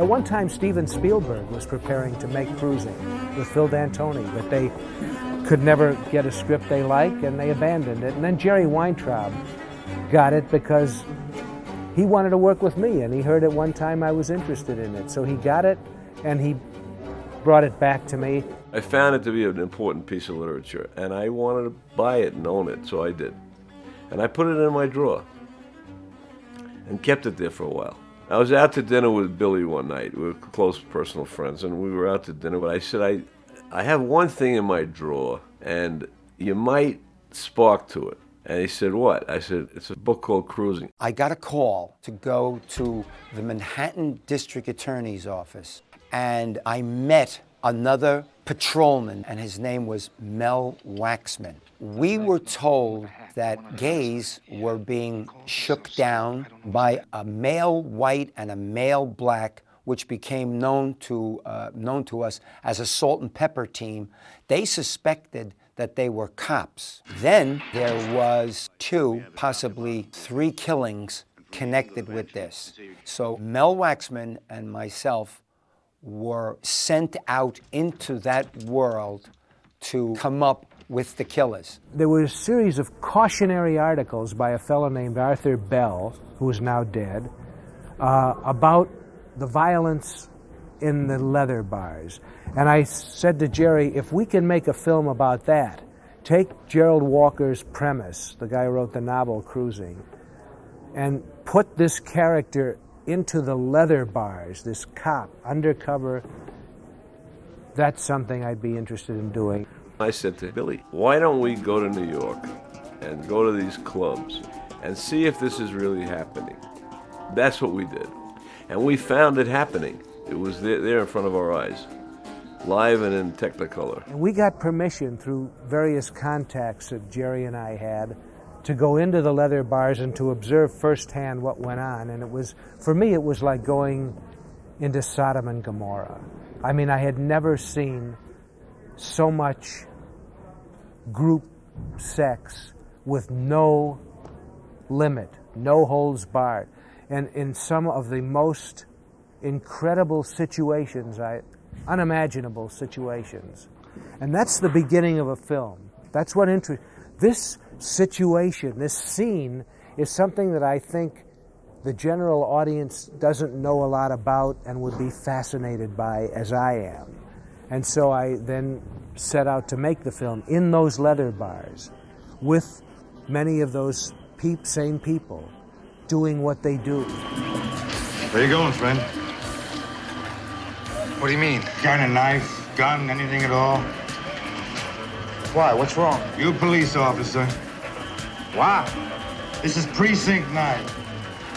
At one time, Steven Spielberg was preparing to make Cruising with Phil D'Antoni, but they could never get a script they liked, and they abandoned it. And then Jerry Weintraub got it because he wanted to work with me, and he heard at one time I was interested in it. So he got it, and he brought it back to me. I found it to be an important piece of literature, and I wanted to buy it and own it, so I did. And I put it in my drawer and kept it there for a while. I was out to dinner with Billy one night. We were close personal friends, and we were out to dinner, but I said, I have one thing in my drawer, and you might spark to it. And he said, what? I said, it's a book called Cruising. I got a call to go to the Manhattan District Attorney's office, and I met another patrolman, and his name was Mel Waxman. We were told that gays were being shook down by a male white and a male black, which became known to us as a salt and pepper team. They suspected that they were cops. Then there was 2, possibly 3 killings connected with this. So Mel Waxman and myself were sent out into that world to come up with the killers. There was a series of cautionary articles by a fellow named Arthur Bell, who is now dead, about the violence in the leather bars. And I said to Jerry, if we can make a film about that, take Gerald Walker's premise, the guy who wrote the novel Cruising, and put this character into the leather bars, this cop, undercover, that's something I'd be interested in doing. I said to Billy, why don't we go to New York and go to these clubs and see if this is really happening? That's what we did. And we found it happening. It was there in front of our eyes, live and in Technicolor. And we got permission through various contacts that Jerry and I had to go into the leather bars and to observe firsthand what went on. And it was, for me, it was like going into Sodom and Gomorrah. I mean, I had never seen so much group sex with no limit, no holds barred, and in some of the most incredible situations, unimaginable situations. And that's the beginning of a film. That's what this situation, this scene, is something that I think the general audience doesn't know a lot about and would be fascinated by, as I am. And so I then set out to make the film in those leather bars with many of those same people doing what they do. Where you going, friend? What do you mean? Got a knife, gun, anything at all? Why? What's wrong? You a police officer. Why? This is Precinct 9.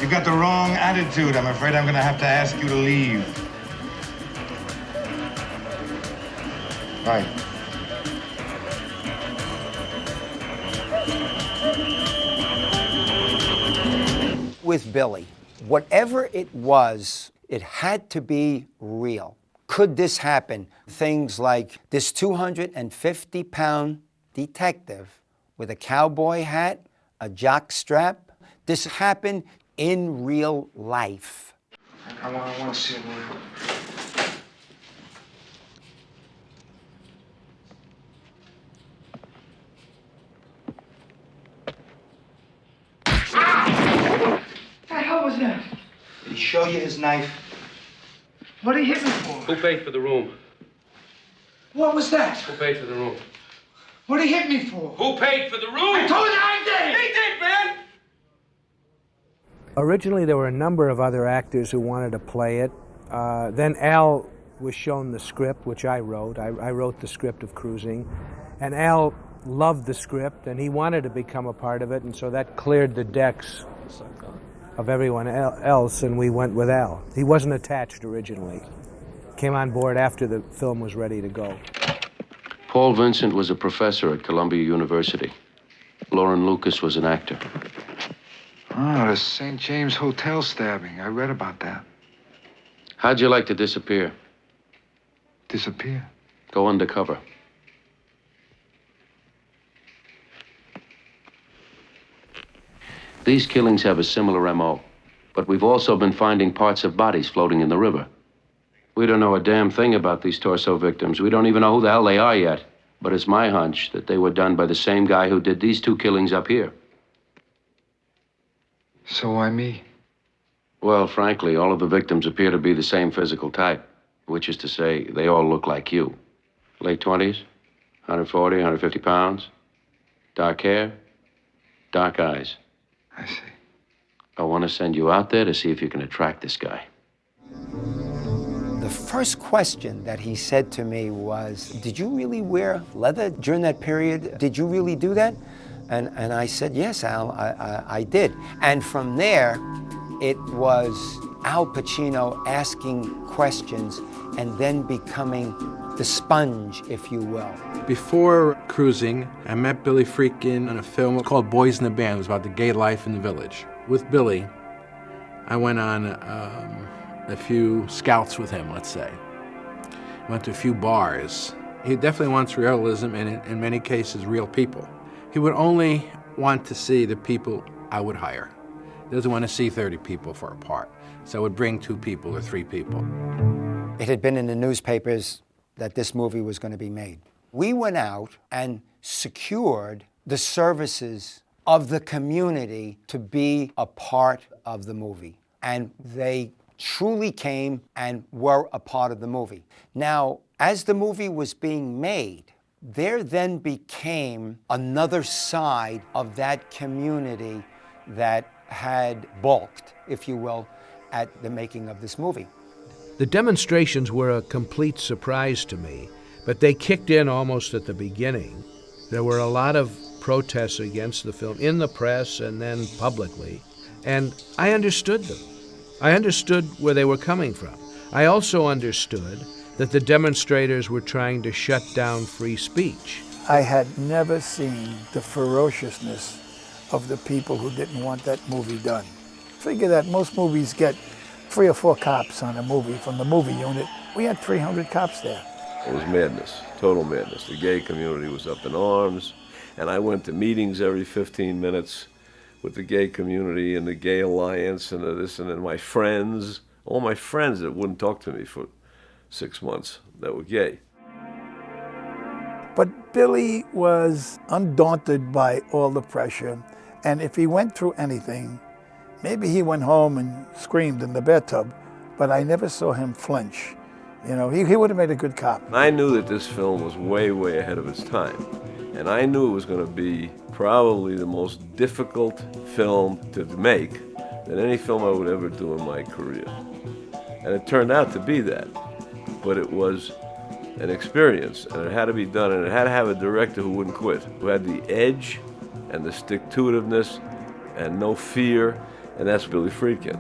You've got the wrong attitude. I'm afraid I'm gonna have to ask you to leave. Right. With Billy, whatever it was, it had to be real. Could this happen? Things like this 250-pound detective with a cowboy hat, a jock strap. This happened in real life. I want to see it now. What the hell was that? Did he show you his knife? What did he hit me for? Who paid for the room? What was that? Who paid for the room? What did he hit me for? Who paid for the room? I told you I did! He did, man! Originally, there were a number of other actors who wanted to play it. Then Al was shown the script, which I wrote. I wrote the script of Cruising. And Al loved the script, and he wanted to become a part of it, and so that cleared the decks of everyone else, and we went with Al. He wasn't attached originally. Came on board after the film was ready to go. Paul Vincent was a professor at Columbia University. Lauren Lucas was an actor. Oh, the St. James Hotel stabbing. I read about that. How'd you like to disappear? Disappear? Go undercover. These killings have a similar MO, but we've also been finding parts of bodies floating in the river. We don't know a damn thing about these torso victims. We don't even know who the hell they are yet. But it's my hunch that they were done by the same guy who did these 2 killings up here. So why me? Well, frankly, all of the victims appear to be the same physical type, which is to say, they all look like you. Late 20s, 140, 150 pounds, dark hair, dark eyes. I see. I want to send you out there to see if you can attract this guy. The first question that he said to me was, did you really wear leather during that period? Did you really do that? And I said, yes, Al, I did. And from there, it was Al Pacino asking questions and then becoming the sponge, if you will. Before cruising, I met Billy Friedkin in a film called Boys in the Band. It was about the gay life in the village. With Billy, I went on a few scouts with him, let's say. Went to a few bars. He definitely wants realism and in many cases real people. He would only want to see the people I would hire. He doesn't want to see 30 people for a part. So I would bring 2 people or 3 people. It had been in the newspapers that this movie was going to be made. We went out and secured the services of the community to be a part of the movie. And they truly came and were a part of the movie. Now, as the movie was being made, there then became another side of that community that had balked, if you will, at the making of this movie. The demonstrations were a complete surprise to me, but they kicked in almost at the beginning. There were a lot of protests against the film in the press and then publicly, and I understood them. I understood where they were coming from. I also understood that the demonstrators were trying to shut down free speech. I had never seen the ferociousness of the people who didn't want that movie done. Figure that most movies get 3 or 4 cops on a movie from the movie unit. We had 300 cops there. It was madness, total madness. The gay community was up in arms, and I went to meetings every 15 minutes with the gay community and the gay alliance and this and then my friends, all my friends that wouldn't talk to me for 6 months that were gay. But Billy was undaunted by all the pressure, and if he went through anything, maybe he went home and screamed in the bathtub, but I never saw him flinch. You know, he would have made a good cop. I knew that this film was way, way ahead of its time. And I knew it was going to be probably the most difficult film to make than any film I would ever do in my career. And it turned out to be that. But it was an experience, and it had to be done, and it had to have a director who wouldn't quit, who had the edge and the stick-to-itiveness and no fear, and that's Billy Friedkin.